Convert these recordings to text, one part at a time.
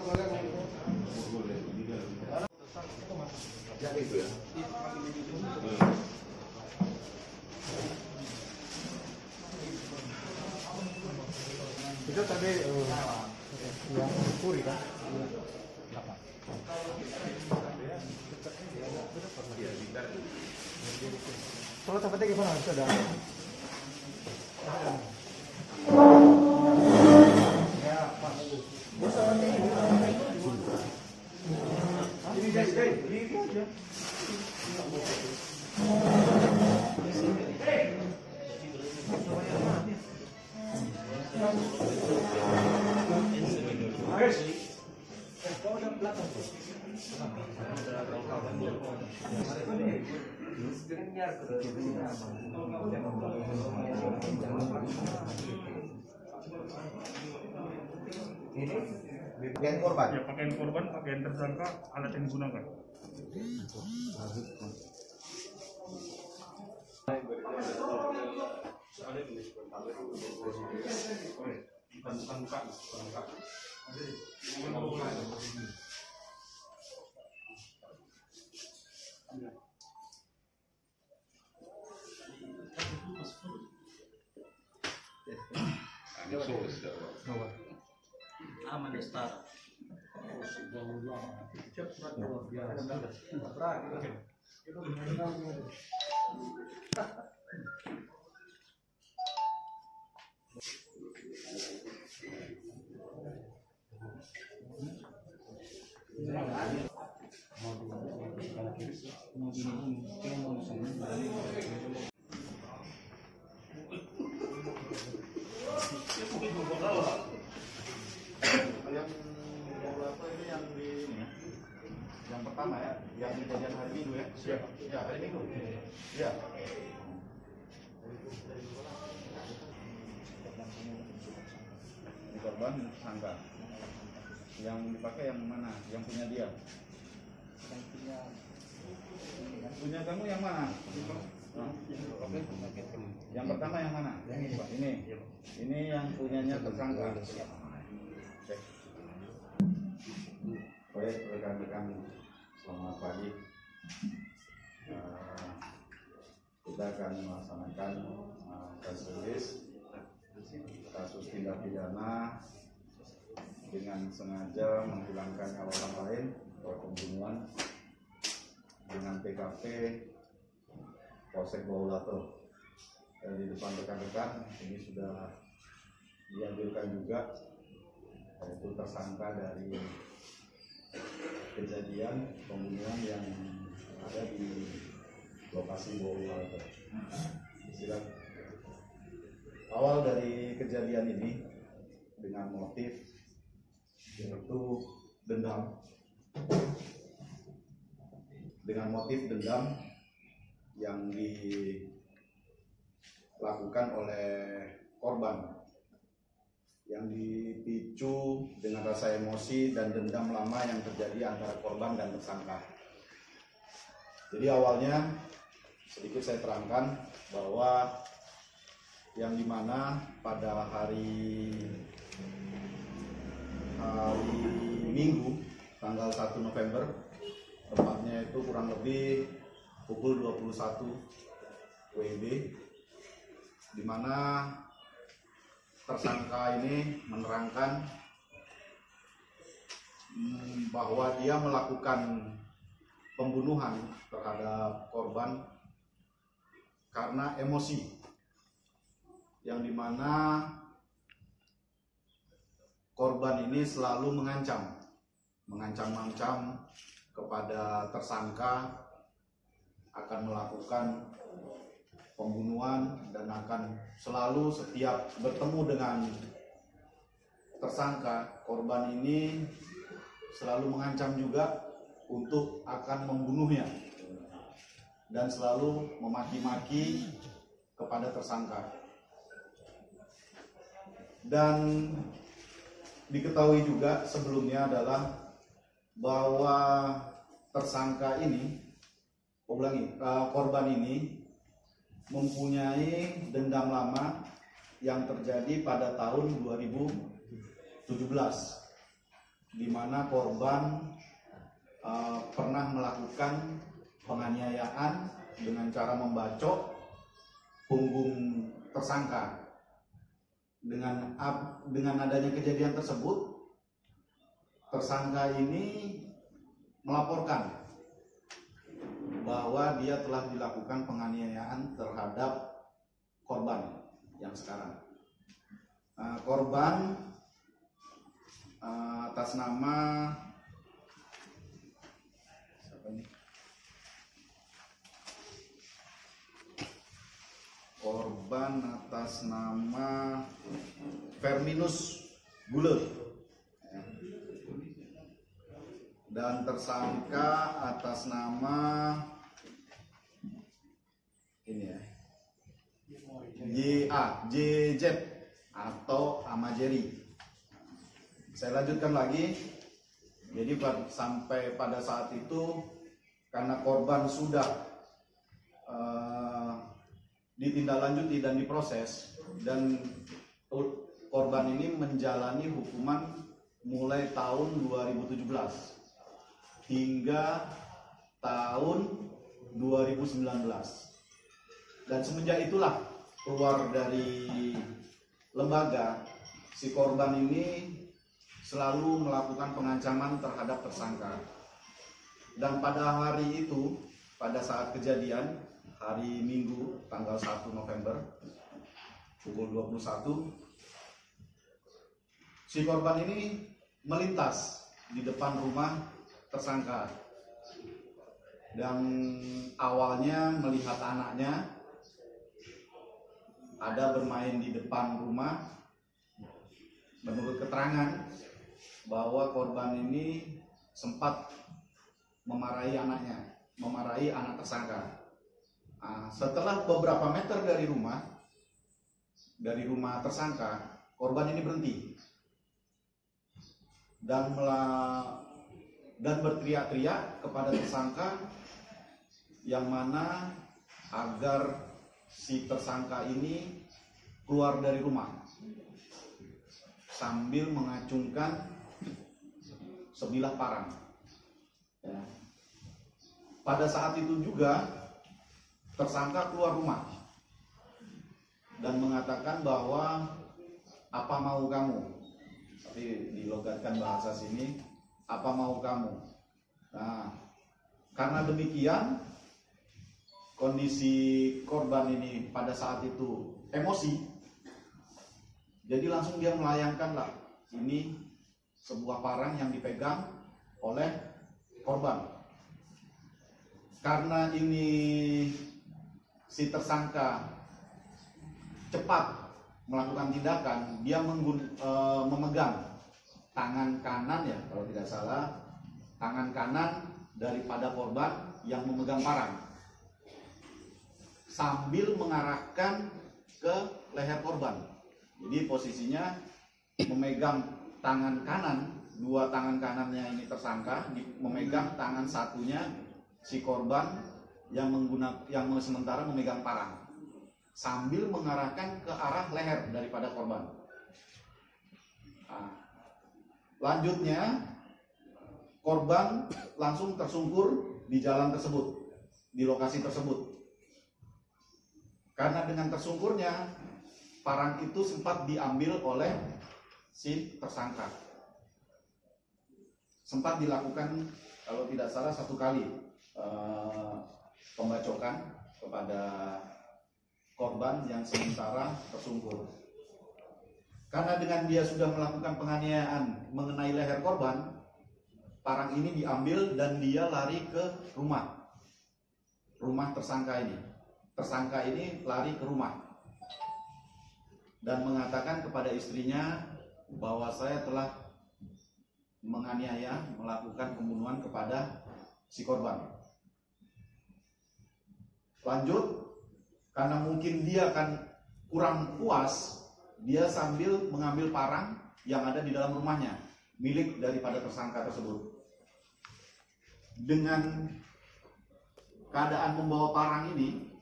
Itu ya. Itu tadi yang puri kan? Kalau tempatnya gimana? Sudah. Ya, Pak. Ini aja. Ini pakaian korban. Ya, pakaian korban, pakaian tersangka, alat yang digunakan. Aman Setara. Yang pertama ya, yang kejadian hari Minggu ya. Siap. Ya, hari Minggu. Ya. Ini korban tersangka. Yang dipakai yang mana? Yang punya dia. Punya kamu yang mana? Yang pertama yang mana? Ini. Ini yang punyanya tersangka. Baik, rekan-rekan, selamat pagi. Kita akan melaksanakan press release kasus tindak pidana dengan sengaja menghilangkan nyawa orang lain atau pembunuhan dengan TKP Polsek Baulato. Di depan rekan-rekan ini sudah diambilkan juga, yaitu tersangka dari kejadian pembunuhan yang ada di lokasi Baulato. Silakan. Awal dari kejadian ini dengan motif yaitu dendam, yang dilakukan oleh korban, yang dipicu dengan rasa emosi dan dendam lama yang terjadi antara korban dan tersangka. Jadi awalnya sedikit saya terangkan bahwa yang dimana pada hari Minggu tanggal 1 November, tepatnya itu kurang lebih pukul 21 WIB, di mana tersangka ini menerangkan bahwa dia melakukan pembunuhan terhadap korban karena emosi, yang dimana korban ini selalu mengancam kepada tersangka akan melakukan pembunuhan dan akan selalu setiap bertemu dengan tersangka, korban ini selalu mengancam juga untuk akan membunuhnya dan selalu memaki-maki kepada tersangka. Dan diketahui juga sebelumnya adalah bahwa tersangka ini, korban ini mempunyai dendam lama yang terjadi pada tahun 2017, di mana korban pernah melakukan penganiayaan dengan cara membacok punggung tersangka. Dengan adanya kejadian tersebut, tersangka ini melaporkan bahwa dia telah dilakukan penganiayaan terhadap korban yang sekarang. Korban atas nama siapa ini? Korban atas nama Ferminus Gule dan tersangka atas nama ini ya, JZ atau Amajeri. Saya lanjutkan lagi. Jadi sampai pada saat itu, karena korban sudah ditindaklanjuti dan diproses, dan korban ini menjalani hukuman mulai tahun 2017 hingga tahun 2019. Dan semenjak itulah keluar dari lembaga, si korban ini selalu melakukan pengancaman terhadap tersangka. Dan pada hari itu, pada saat kejadian, hari Minggu tanggal 1 November pukul 21, si korban ini melintas di depan rumah tersangka dan awalnya melihat anaknya ada bermain di depan rumah. Menurut keterangan bahwa korban ini sempat memarahi anaknya, memarahi anak tersangka. Setelah beberapa meter dari rumah tersangka, korban ini berhenti dan berteriak-teriak kepada tersangka, yang mana agar si tersangka ini keluar dari rumah sambil mengacungkan sebilah parang. Ya. Pada saat itu juga tersangka keluar rumah dan mengatakan bahwa apa mau kamu, tapi dilogatkan bahasa sini, apa mau kamu. Nah, karena demikian kondisi korban ini pada saat itu emosi, jadi langsung dia melayangkan lah ini sebuah parang yang dipegang oleh korban. Karena ini si tersangka cepat melakukan tindakan, dia memegang tangan kanan, ya kalau tidak salah, tangan kanan daripada korban yang memegang parang, sambil mengarahkan ke leher korban. Jadi posisinya memegang tangan kanan, dua tangan kanannya ini tersangka memegang tangan satunya si korban yang sementara memegang parang, sambil mengarahkan ke arah leher daripada korban. Lanjutnya korban langsung tersungkur di jalan tersebut, di lokasi tersebut. Karena dengan tersungkurnya, parang itu sempat diambil oleh si tersangka. Sempat dilakukan, kalau tidak salah, 1 kali pembacokan kepada korban yang sementara tersungkur. Karena dengan dia sudah melakukan penganiayaan mengenai leher korban, parang ini diambil dan dia lari ke rumah tersangka ini. Tersangka ini lari ke rumah dan mengatakan kepada istrinya bahwa saya telah menganiaya, melakukan pembunuhan kepada si korban. Lanjut, karena mungkin dia akan kurang puas, dia sambil mengambil parang yang ada di dalam rumahnya, milik daripada tersangka tersebut. Dengan keadaan membawa parang ini,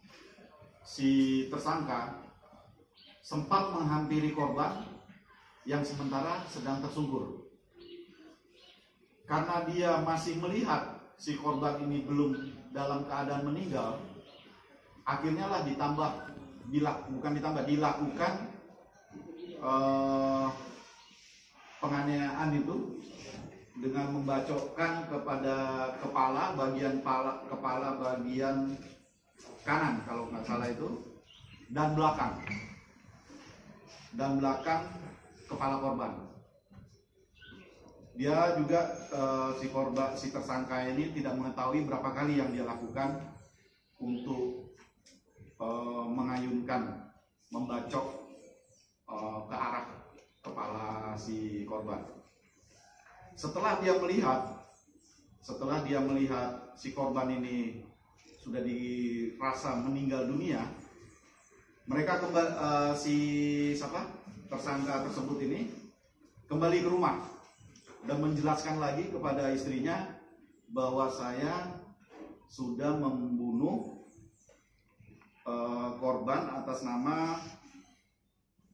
si tersangka sempat menghampiri korban yang sementara sedang tersungkur. karena dia masih melihat si korban ini belum dalam keadaan meninggal, akhirnya lah dilakukan penganiayaan itu dengan membacokkan kepada kepala bagian kanan kalau nggak salah itu, dan belakang kepala korban. Dia juga si tersangka ini tidak mengetahui berapa kali yang dia lakukan untuk mengayunkan, membacok ke arah kepala si korban. Setelah dia melihat si korban ini sudah dirasa meninggal dunia, mereka tersangka tersebut ini kembali ke rumah dan menjelaskan lagi kepada istrinya bahwa saya sudah membunuh korban atas nama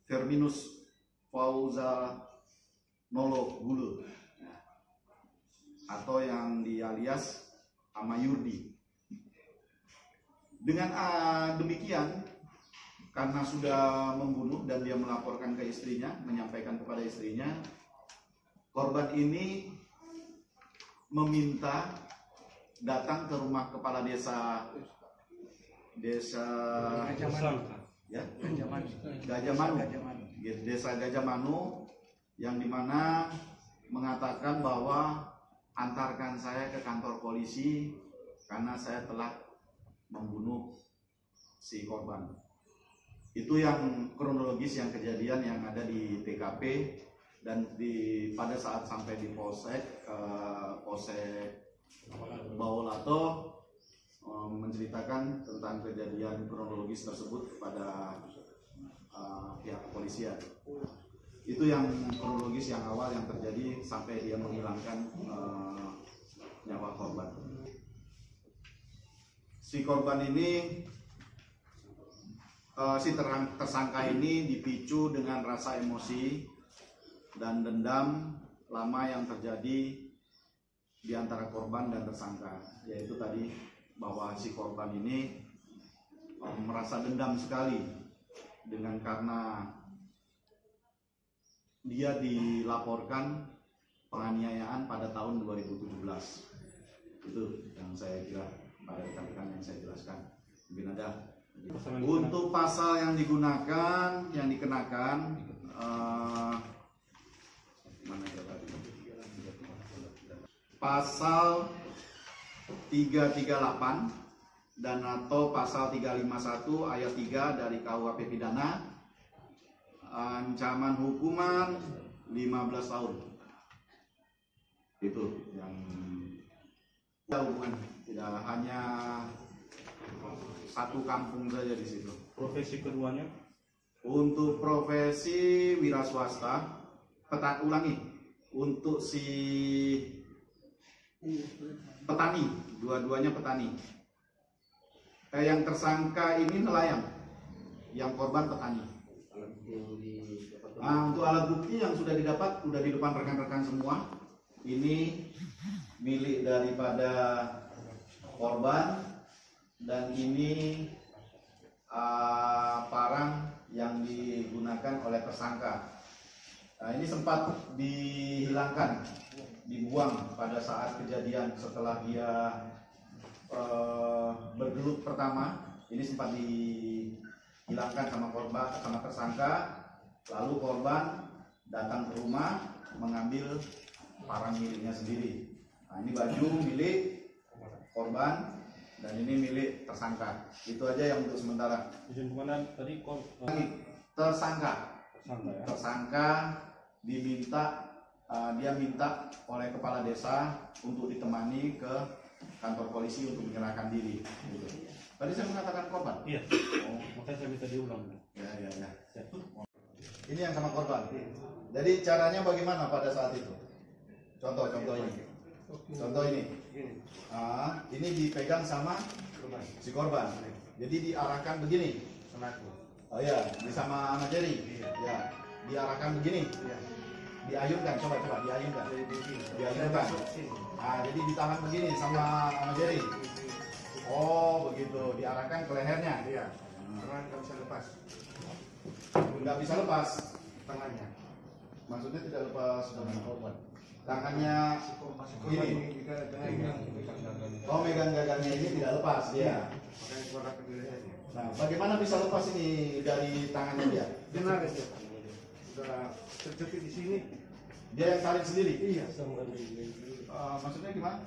Firminus Fauzanolo Gulu, atau yang alias Amayurdi. Dengan demikian, karena sudah membunuh dan dia melaporkan ke istrinya, menyampaikan kepada istrinya, korban ini meminta datang ke rumah kepala desa Gajah Manu, yang dimana mengatakan bahwa antarkan saya ke kantor polisi karena saya telah membunuh si korban. Itu yang kronologis yang kejadian yang ada di TKP, dan pada saat sampai di Polsek Bawolato menceritakan tentang kejadian kronologis tersebut kepada pihak kepolisian. Itu yang kronologis yang awal yang terjadi sampai dia menghilangkan nyawa korban. Si korban ini, tersangka ini dipicu dengan rasa emosi dan dendam lama yang terjadi di antara korban dan tersangka, yaitu tadi bahwa si korban ini merasa dendam sekali karena dia dilaporkan penganiayaan pada tahun 2017. Itu yang saya kira pada rekan-rekan yang saya jelaskan. Mungkin ada. Untuk pasal yang digunakan, yang dikenakan, mana ya tadi? Pasal 338 dan atau pasal 351 ayat 3 dari KUHP pidana, ancaman hukuman 15 tahun. Itu yang hubungan, tidak hanya satu kampung saja di situ. Profesi keduanya? Untuk profesi wira swasta, untuk si petani, dua-duanya petani. Yang tersangka ini nelayan, yang korban petani. Untuk alat bukti yang sudah didapat, sudah di depan rekan-rekan semua. Ini milik daripada korban, dan ini parang yang digunakan oleh tersangka. Nah, ini sempat dihilangkan, dibuang pada saat kejadian setelah dia bergelut pertama. Ini sempat dihilangkan sama korban, sama tersangka. Lalu korban datang ke rumah mengambil parang miliknya sendiri. Nah, ini baju milik korban dan ini milik tersangka. Itu aja yang untuk sementara. Izin komandan tadi tersangka. Ya? Tersangka diminta, dia minta oleh kepala desa untuk ditemani ke kantor polisi untuk menyerahkan diri. Gitu. Tadi saya mengatakan korban. Iya. Oh, makanya saya minta diulang. Ya. Ini yang sama korban. Jadi caranya bagaimana pada saat itu? Contoh ini. Contoh ini. Ini dipegang sama si korban. Jadi diarahkan begini. Oh ya, sama Jerry. Ya, diarahkan begini. Diayunkan, coba diayunkan. Diayunkan. Nah, jadi ditahan begini sama Jerry. Oh, begitu. Diarahkan ke lehernya. Iya. Tangan nggak bisa lepas Nggak bisa lepas. tangannya. Maksudnya tidak lepas dengan korban. Tangannya ini. Oh, megang gagangnya ini tidak lepas dia. Makanya keluar ke lehernya. Nah, bagaimana bisa lepas ini dari tangannya dia? Benar ya. Sudah terjepit di sini. Dia yang tarik sendiri. Iya. Maksudnya gimana?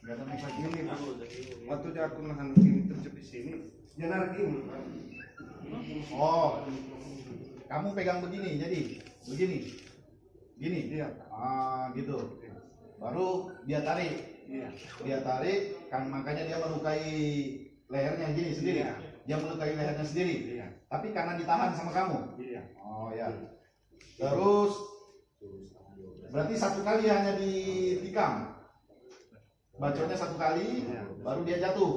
Gak ada naik lagi. Ini Pak. Waktu dia aku nahan ini terjepit sini, dia narik ini. Oh, kamu pegang begini, jadi begini, gini. Iya. Gitu. Baru dia tarik, Iya. dia tarik, kan makanya dia melukai lehernya gini sendiri. Iya. Dia melukai lehernya sendiri. Iya. Tapi karena ditahan sama kamu. Iya. Oh ya. Terus berarti satu kali hanya ditikam. Bacotnya satu kali, Iya. baru dia jatuh.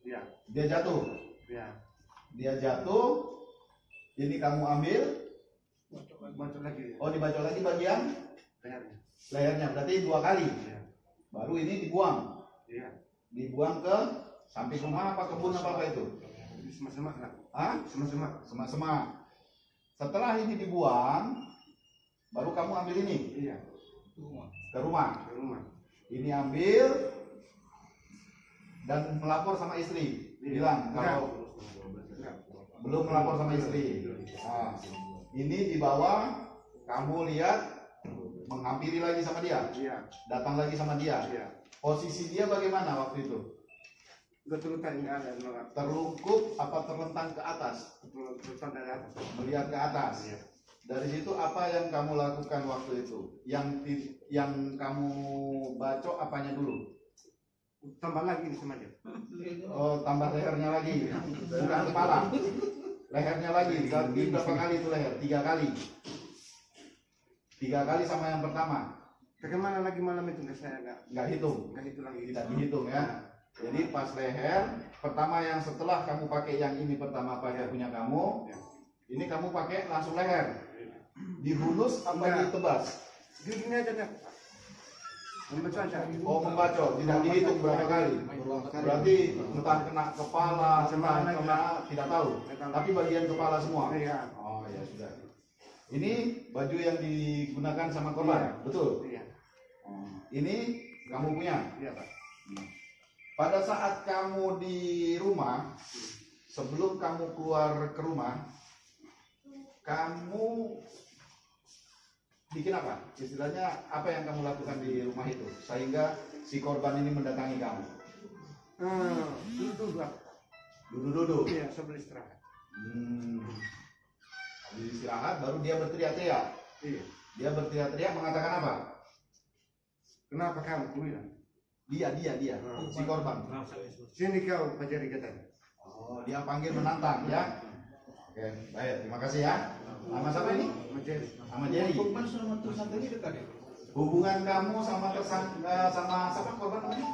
Iya. Dia jatuh. Iya. Dia jatuh. Ini kamu ambil. Bacot lagi. Oh, dibacok lagi bagian Lehernya. lehernya. Berarti dua kali. Iya. Baru ini dibuang. Iya. Dibuang ke samping rumah apa kebun apa itu? Di semak-semak lah. Hah? Semak-semak. Semak-semak. Setelah ini dibuang, baru kamu ambil ini Iya. ke rumah. Ke rumah. Ini ambil dan melapor sama istri. Iya. Bilang kalau Enggak. belum melapor sama istri. Nah, ini dibawa, kamu lihat menghampiri lagi sama dia, Iya. datang lagi sama dia. Iya. Posisi dia bagaimana waktu itu? Udah terluka ini ada Terlungkup apa terlentang ke atas? terluka dari atas. Melihat ke atas. Iya. Dari situ apa yang kamu lakukan waktu itu? Yang kamu bacok apanya dulu? Tambah lagi ini sama dia. Oh, tambah lehernya lagi, bukan kepala. Lehernya lagi, berapa kali itu leher? 3 kali. 3 kali sama yang pertama. Bagaimana lagi malam itu saya Nggak hitung, nggak itu lagi. tidak dihitung ya. Jadi pas leher pertama yang setelah kamu pakai yang ini pertama pakai punya kamu, ini kamu pakai langsung leher. Dihunus apa Enggak. ditebas? Gini aja dah. Membaca aja. Oh, membacok, tidak dihitung berapa kali. Berarti entah kena kepala, entah kena tidak tahu. Tapi bagian kepala semua. Iya. Oh ya sudah. Ini baju yang digunakan sama korban, betul? Iya. Ini kamu punya. Iya, Pak. Pada saat kamu di rumah, sebelum kamu keluar ke rumah, kamu bikin apa? Istilahnya apa yang kamu lakukan di rumah itu sehingga si korban ini mendatangi kamu? Duduk. Duduk-duduk. Iya, sambil istirahat. Habis istirahat baru dia berteriak-teriak. Iya. Dia berteriak-teriak mengatakan apa? Kenapa kamu? Aku bilang. Dia, si korban. Sini kau pelajari katanya. Oh, dia panggil menantang ya. Oke, baik, terima kasih ya. Nama siapa ini? Pelajari. Sama Jerry. Hubungan kamu sama tersangka sama siapa korban namanya?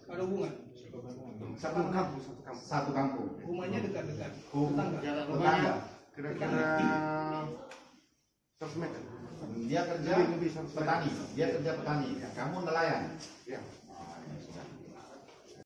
Ada hubungan. Siapa Satu namanya? kampung, satu kampung. Satu kampung. Rumahnya dekat-dekat. Tetangga. Tetangga. Kira-kira 100 meter. Dia kerja Lebih 100 meter. petani. Dia kerja petani. Kamu nelayan. Iya.